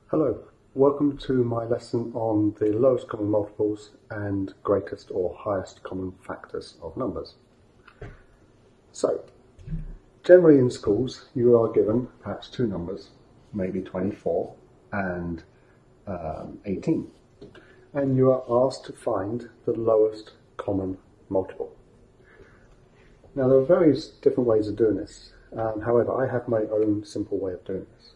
Hello, welcome to my lesson on the lowest common multiples and greatest or highest common factors of numbers. So, generally in schools you are given perhaps two numbers, maybe 24 and 18, and you are asked to find the lowest common multiple. Now there are various different ways of doing this, however I have my own simple way of doing this.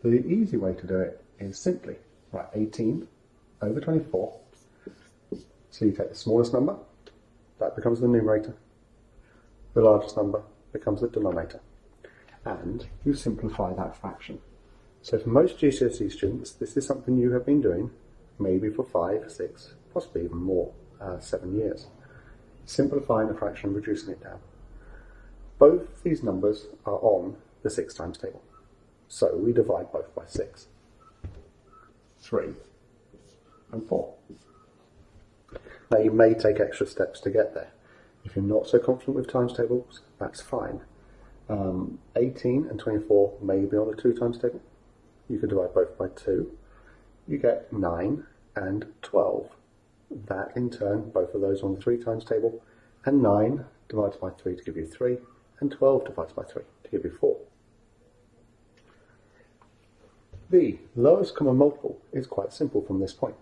The easy way to do it is simply write 18 over 24. So you take the smallest number, that becomes the numerator. The largest number becomes the denominator. And you simplify that fraction. So for most GCSE students, this is something you have been doing maybe for 5, 6, possibly even more, 7 years. Simplifying a fraction, reducing it down. Both these numbers are on the 6 times table. So we divide both by 6. 3 and 4. Now you may take extra steps to get there. If you're not so confident with times tables, that's fine. 18 and 24 may be on the 2 times table. You can divide both by 2. You get 9 and 12. That in turn, both of those on the 3 times table, and 9 divided by 3 to give you 3, and 12 divided by 3 to give you 4. The lowest common multiple is quite simple from this point.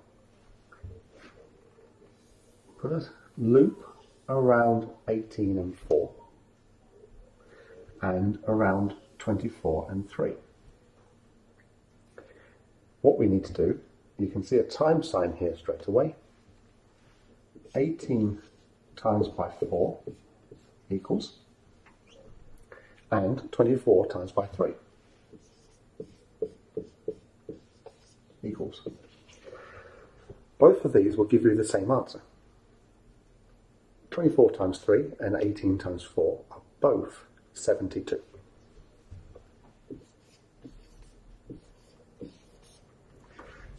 Put a loop around 18 and 4 and around 24 and 3. What we need to do, you can see a times sign here straight away. 18 times by 4 equals, and 24 times by 3 equals. Both of these will give you the same answer. 24 times 3 and 18 times 4 are both 72.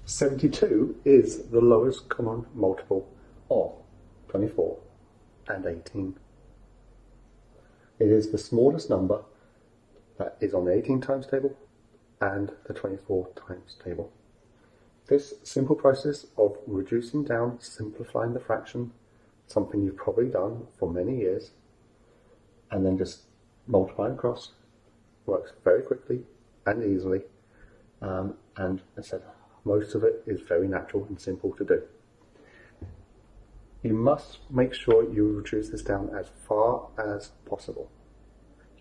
(72) is the lowest common multiple of 24 and 18. It is the smallest number that is on the 18 times table and the 24 times table. This simple process of reducing down, simplifying the fraction, something you've probably done for many years, and then just multiplying across, works very quickly and easily, and as I said, most of it is very natural and simple to do. You must make sure you reduce this down as far as possible.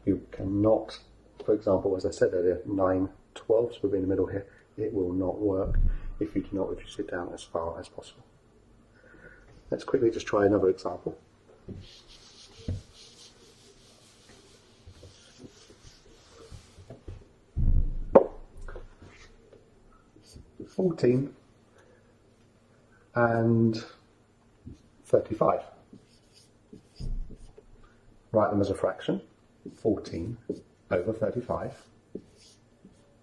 You cannot, for example, as I said earlier, 9/12 will be in the middle here. It will not work if you do not reduce it down as far as possible. Let's quickly just try another example. (14) and 35. Write them as a fraction. 14 over 35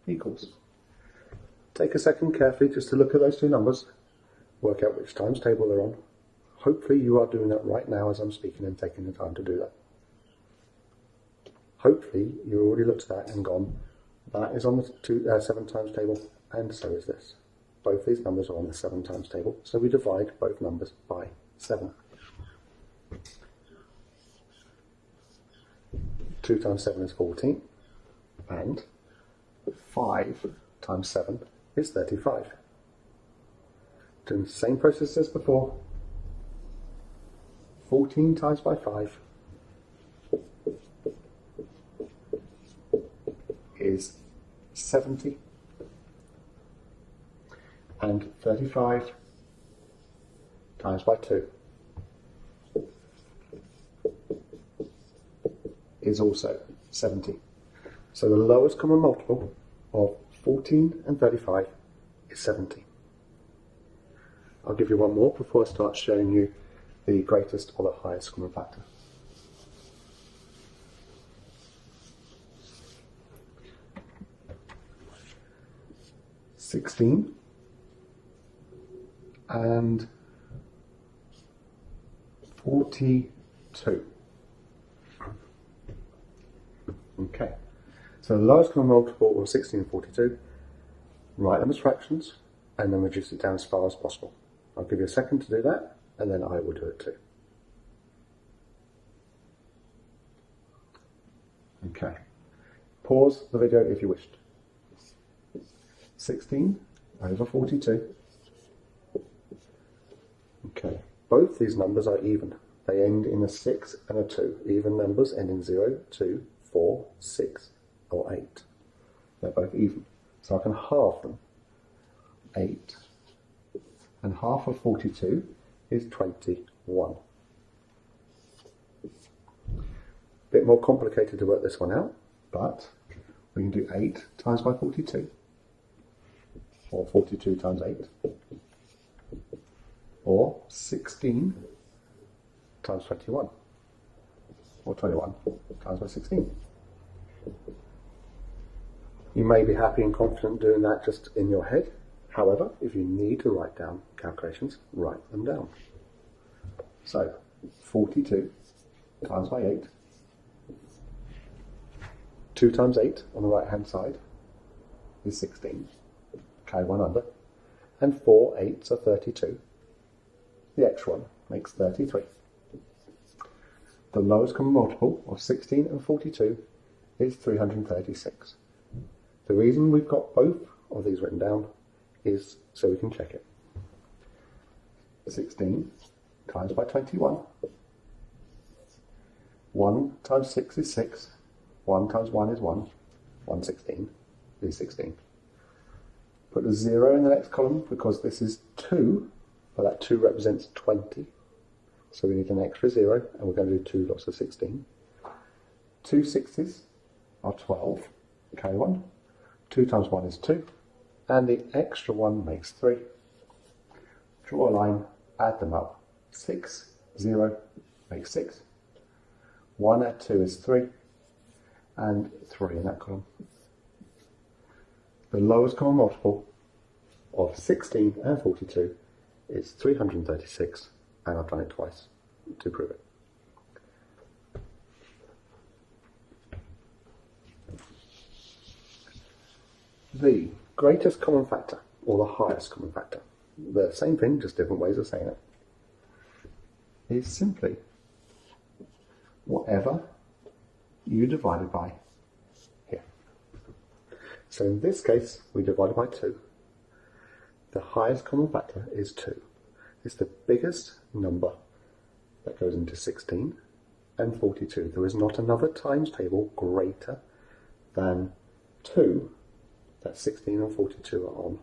equals. Take a second carefully just to look at those two numbers, work out which times table they're on. Hopefully you are doing that right now as I'm speaking and taking the time to do that. Hopefully you already looked at that and gone, that is on the 7 times table, and so is this. Both these numbers are on the 7 times table, so we divide both numbers by 7. 2 times 7 is 14, and 5 times 7 is 35. Doing the same process as before. 14 times by 5 is 70, and 35 times by 2 is also 70. So the lowest common multiple of 14 and 35 is 70. I'll give you one more before I start showing you the greatest or the highest common factor. (16) and 42. Okay, so the lowest common multiple of 16 and 42 write them as fractions, and then reduce it down as far as possible. I'll give you a second to do that, and then I will do it too. Okay. Pause the video if you wished. 16 over 42. Okay. Both these numbers are even. They end in a 6 and a 2. Even numbers end in 0, 2, 4, 6, or 8. They're both even. So I can halve them. 8. And half of 42 is 21. Bit more complicated to work this one out, but we can do 8 times by 42, or 42 times 8, or 16 times 21, or 21 times by 16. You may be happy and confident doing that just in your head. However, if you need to write down calculations, write them down. So, 42 times by 8, 2 times 8 on the right hand side is 16, carry 1 under, and 4 8s are 32. The extra one makes 33. The lowest common multiple of 16 and 42 is 336. The reason we've got both of these written down is so we can check it. 16 times by 21. 1 times 6 is 6. 1 times 1 is 1. 116 is 16. Put a 0 in the next column because this is 2, but that 2 represents 20. So we need an extra 0, and we're going to do 2 lots of 16. 2 sixes are 12. Carry 1. 2 times 1 is 2. And the extra 1 makes 3. Draw a line, add them up. 6, 0 makes 6. 1 add 2 is 3. And 3 in that column. The lowest common multiple of 16 and 42 is 336, and I've done it twice to prove it. The greatest common factor, or the highest common factor, the same thing, just different ways of saying it, is simply whatever you divided by here. So in this case, we divided by 2. The highest common factor is 2. It's the biggest number that goes into 16 and 42. There is not another times table greater than 2 that 16 and 42 are on.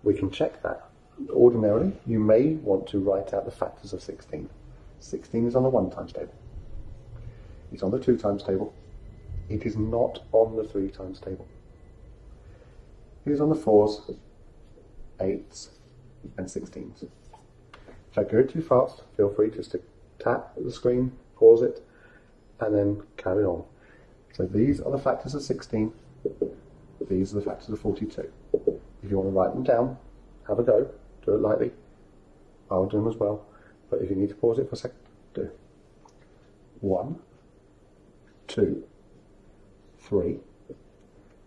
We can check that. Ordinarily, you may want to write out the factors of 16. 16 is on the 1 times table. It's on the 2 times table. It is not on the 3 times table. It is on the 4s, 8s, and 16s. If I go too fast, feel free just to tap the screen, pause it, and then carry on. So these are the factors of 16. These are the factors of 42. If you want to write them down, have a go, do it lightly. I'll do them as well. But if you need to pause it for a second, do. 1, 2, 3,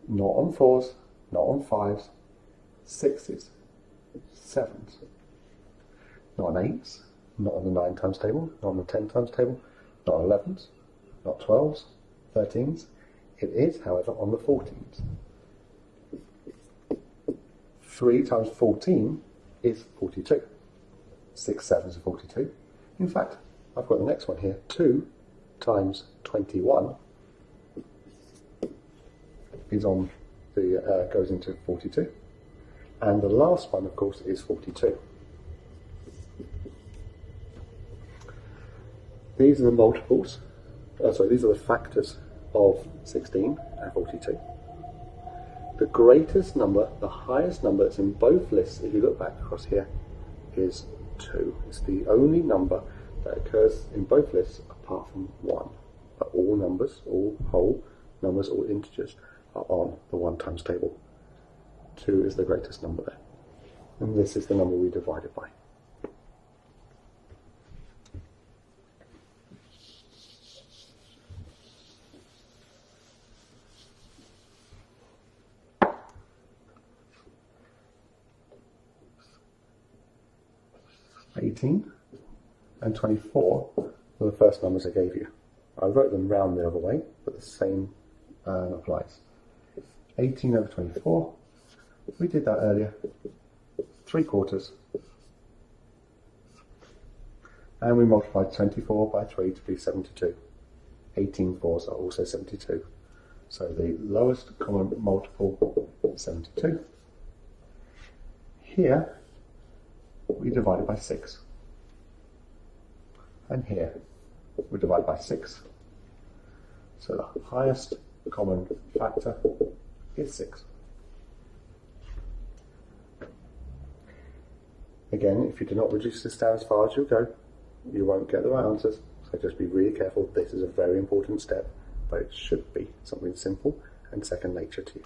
not on 4s, not on 5s, 6s, 7s, not on 8s, not on the 9 times table, not on the 10 times table, not on 11s, not 12s, 13s. It is, however, on the 14s. 3 times 14 is 42. 6 sevens are 42. In fact, I've got the next one here. 2 times 21 is on the goes into 42. And the last one, of course, is 42. These are the multiples, these are the factors of 16 and 42. The greatest number, the highest number that's in both lists, if you look back across here, is 2. It's the only number that occurs in both lists apart from 1. But all numbers, all whole numbers, all integers are on the 1 times table. 2 is the greatest number there. And this is the number we divided by. 18 and 24 were the first numbers I gave you. I wrote them round the other way, but the same applies. 18 over 24, we did that earlier, 3/4. And we multiplied 24 by 3 to be 72. 18 fours are also 72. So the lowest common multiple is 72. Here, we divided by 6. And here, we divide by 6. So the highest common factor is 6. Again, if you do not reduce this down as far as you go, you won't get the right answers. So just be really careful. This is a very important step, but it should be something simple and second nature to you.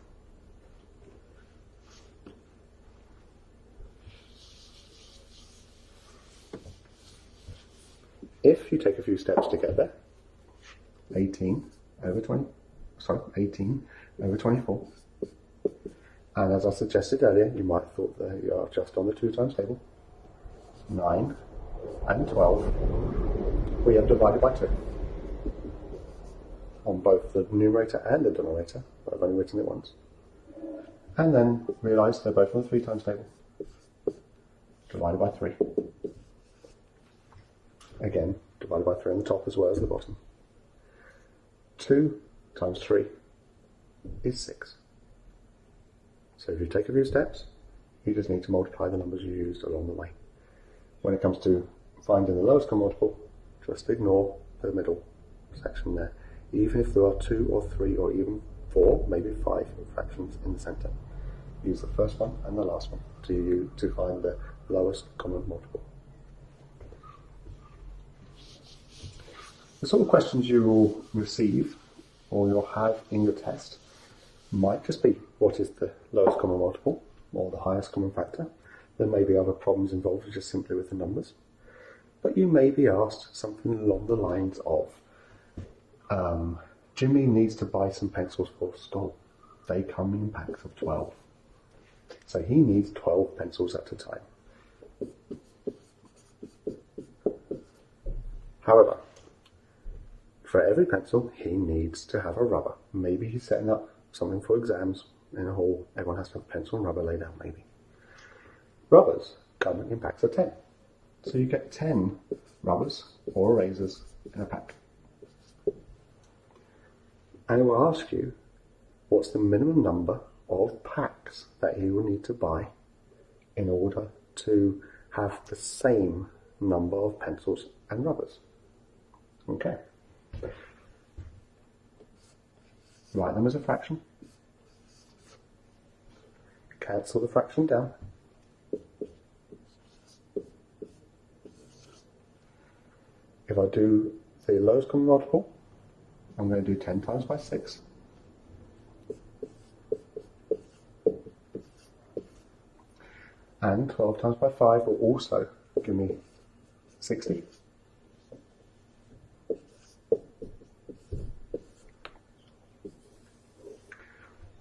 If you take a few steps to get there, 18 over 24. And as I suggested earlier, you might have thought that you are just on the 2 times table. 9 and 12, we have divided by 2. On both the numerator and the denominator, but I've only written it once. And then realise they're both on the 3 times table. Divided by 3. Again, divided by 3 on the top as well as the bottom. 2 times 3 is 6. So if you take a few steps, you just need to multiply the numbers you used along the way. When it comes to finding the lowest common multiple, just ignore the middle section there. Even if there are 2 or 3 or even 4, maybe 5 fractions in the centre. Use the first one and the last one to find the lowest common multiple. The sort of questions you will receive or you'll have in your test might just be what is the lowest common multiple or the highest common factor. There may be other problems involved just simply with the numbers. But you may be asked something along the lines of, Jimmy needs to buy some pencils for school. They come in packs of 12. So he needs 12 pencils at a time. However, for every pencil, he needs to have a rubber. Maybe he's setting up something for exams in a hall. Everyone has to have pencil and rubber laid out, maybe. Rubbers come in packs of 10. So you get 10 rubbers or erasers in a pack. And it will ask you, what's the minimum number of packs that you will need to buy in order to have the same number of pencils and rubbers? Okay. Write them as a fraction. Cancel the fraction down. If I do the lowest common multiple, I'm going to do 10 times by 6. And 12 times by 5 will also give me 60.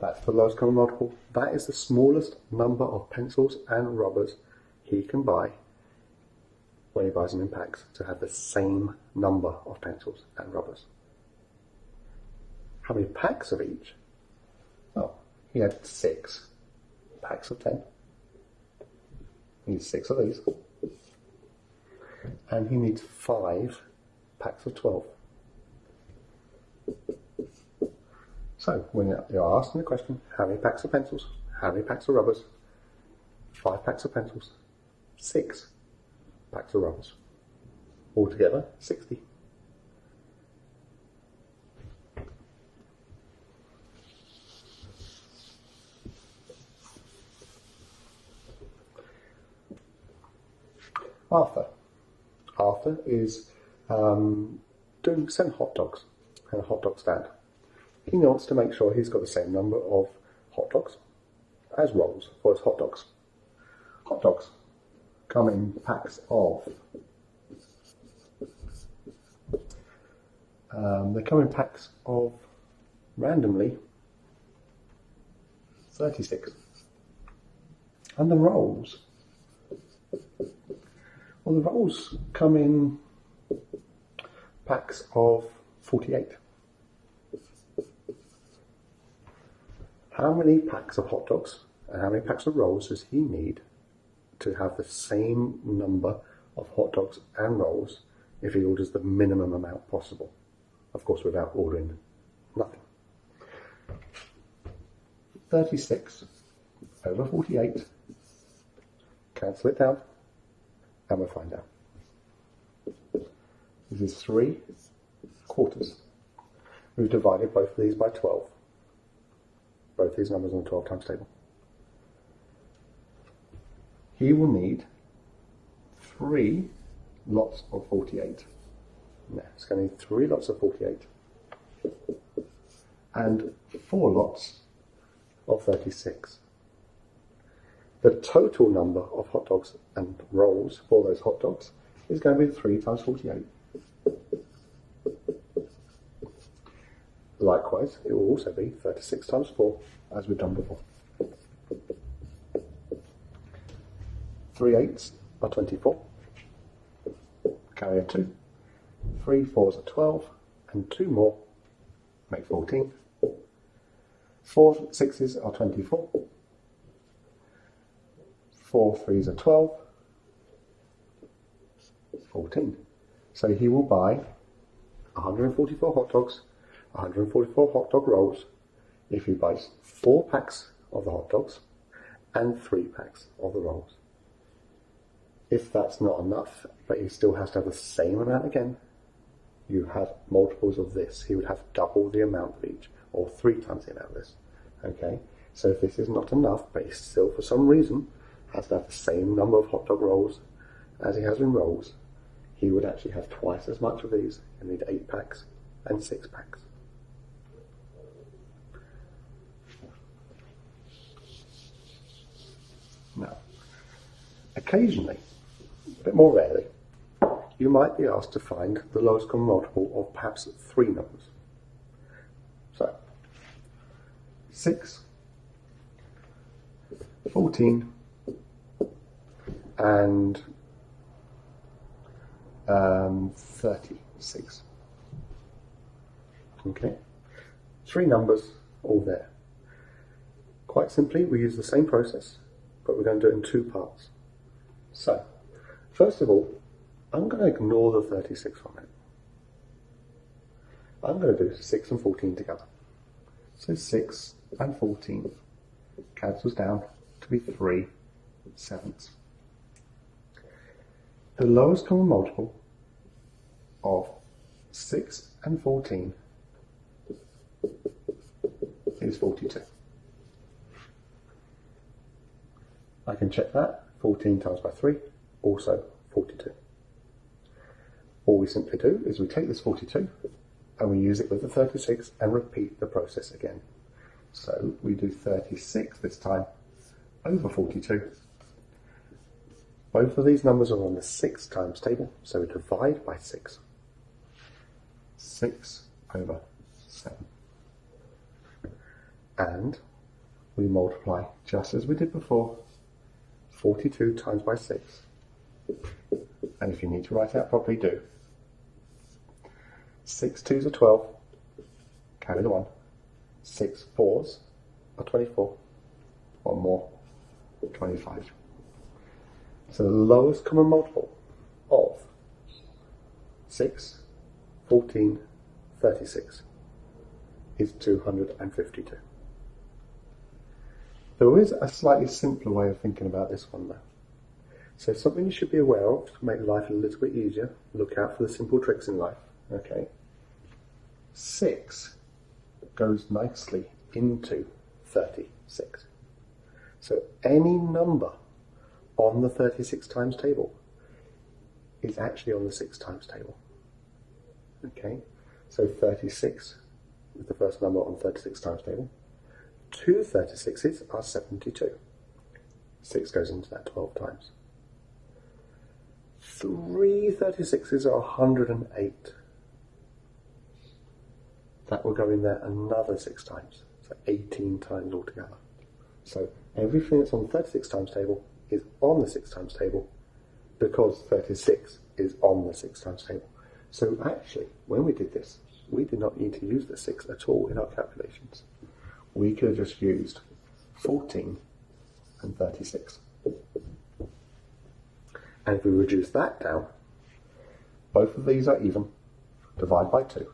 That's the lowest common multiple. That is the smallest number of pencils and rubbers he can buy when he buys them in packs to have the same number of pencils and rubbers. How many packs of each? Oh, he had 6 packs of 10. He needs 6 of these. And he needs 5 packs of 12. So, when you're asking the question, how many packs of pencils, how many packs of rubbers, 5 packs of pencils, 6 packs of rubbers. Altogether, 60. Arthur is selling hot dogs at a hot dog stand. He wants to make sure he's got the same number of hot dogs as rolls for his hot dogs. Hot dogs come in packs of, randomly 36. And the rolls, Well, the rolls come in packs of 48. How many packs of hot dogs and how many packs of rolls does he need to have the same number of hot dogs and rolls if he orders the minimum amount possible? Of course, without ordering nothing. 36 over 48. Cancel it down and we'll find out. This is 3/4. We've divided both of these by 12. Both these numbers on the 12 times table. He will need 3 lots of 48. No, it's going to need 3 lots of 48 and 4 lots of 36. The total number of hot dogs and rolls for those hot dogs is going to be 3 times 48. Likewise, it will also be 36 times 4, as we've done before. 3/8 are 24. Carry a 2. 3 4s are 12, and 2 more make 14. 4 6s are 24. 4 3s are 12. 14. So he will buy 144 hot dogs, 144 hot dog rolls, if he buys 4 packs of the hot dogs and 3 packs of the rolls. If that's not enough, but he still has to have the same amount again, you have multiples of this. He would have double the amount of each, or 3 times the amount of this. Okay, so if this is not enough, but he still for some reason has to have the same number of hot dog rolls as he has in rolls, he would actually have twice as much of these and need 8 packs and 6 packs. Now, occasionally, a bit more rarely, you might be asked to find the lowest common multiple of perhaps 3 numbers. So, 6, 14, and 36. Okay, 3 numbers all there. Quite simply, we use the same process, but we're going to do it in 2 parts. So, first of all, I'm going to ignore the 36 on it. I'm going to do 6 and 14 together. So 6 and 14 cancels down to be 3/7. The lowest common multiple of 6 and 14 is 42. I can check that. 14 times by 3, also 42. All we simply do is we take this 42 and we use it with the 36 and repeat the process again. So we do 36 this time over 42. Both of these numbers are on the 6 times table, so we divide by 6. 6 over 7. And we multiply just as we did before. 42 times by 6. And if you need to write it out properly, do. 6 2s are 12. Carry the 1. 6 4s are 24. 1 more, 25. So the lowest common multiple of 6, 14, 36 is 252. There is a slightly simpler way of thinking about this one though. So something you should be aware of to make life a little bit easier. Look out for the simple tricks in life. Okay. 6 goes nicely into 36. So any number on the 36 times table is actually on the 6 times table. Okay. So 36 is the first number on 36 times table. 2 36s are 72. 6 goes into that 12 times. 3 36s are 108. That will go in there another 6 times. So 18 times altogether. So everything that's on the 36 times table is on the 6 times table, because 36 is on the 6 times table. So actually, when we did this, we did not need to use the 6 at all in our calculations. We could have just used 14 and 36. And if we reduce that down, both of these are even. Divide by 2.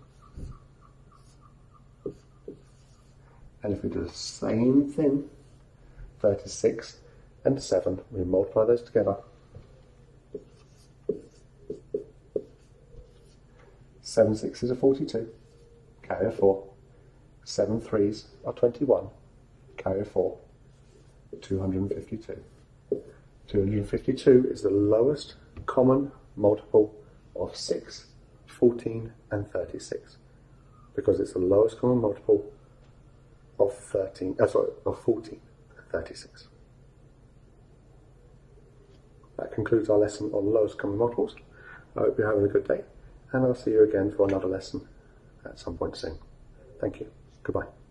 And if we do the same thing, 36 and 7, we multiply those together. 7 6s are 42, carry a 4. 7 3s are 21, carry a 4. 252. 252 is the lowest common multiple of 6, 14 and 36, because it's the lowest common multiple of 14 and 36. That concludes our lesson on lowest common multiples. I hope you're having a good day, and I'll see you again for another lesson at some point soon. Thank you. Goodbye.